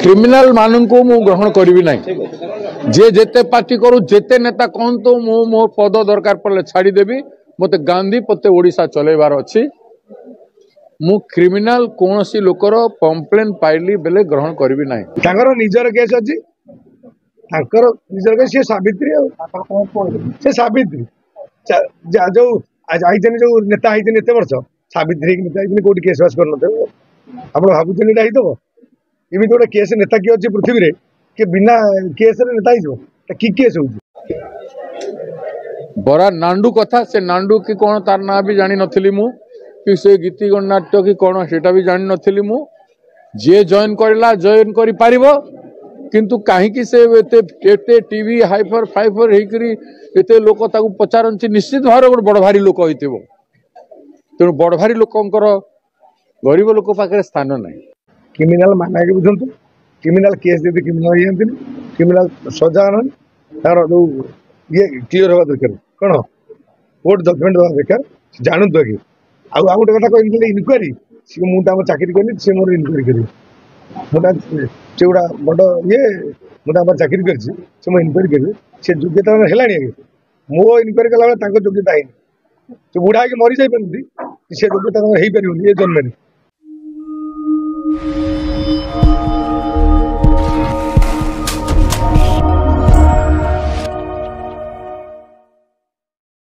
criminal मान को मु ग्रहण करी ना जे जेते पार्टी करू जेते नेता कहतु मु मो पद दरकार पड़े छाड़देवी मत गांधी पते ओडिशा चलैबार अच्छी मु क्रिमिनाल कौन सी लोकर कंप्लेन पाइली बेले ग्रहण करी ना निजर केस अच्छी निजर केस सी सावित्री से सावित्री जो जो नेता होते एत वर्ष सावित्री नेता कौट केस बास कर आप भावुन ये एमती गोटे केस नेता किए अच्छे पृथ्वी रे कि बिना केस नेता कि केस हो बरा नांडू कथा से नांडू की कौन तार ना भी जानी नथिली मु कि से गीति गणनाट्य की कौन सेटा भी जानी नथिली मु जे जॉइन करला जॉइन करि पारिबो किंतु काहे से एते टीवी हाइफर फाइफर हेकरी एते लोक ताकू पचारंची निश्चित भाव गोटे बड़ भारी लोक होइतिबो तेणु बड़ भारी लोकंकर गरीब लोक पाखे स्थान नहीं क्रिमिनाल माना के बुझंतु क्रिमिनाल केस दे क्रिमिनाल ये क्रिमिनाल सजा न तार जो ये क्लियर हवा दरकार कौन कोर्ट जजमेंट देवा दरकार जानतु आगे आउ गोटे कथा कहते इनक्वारी सी मुझे चाकरी कली सी मोर इनक्वारी करी मुझे से गुड़ा बड़ ये मुझे चाकरी कर इनक्वारी करी से योग्यता है आगे मो इनक्वारी कला योग्यता है बुढ़ा मरी जापरती से योग्यता हो पार ये जन्म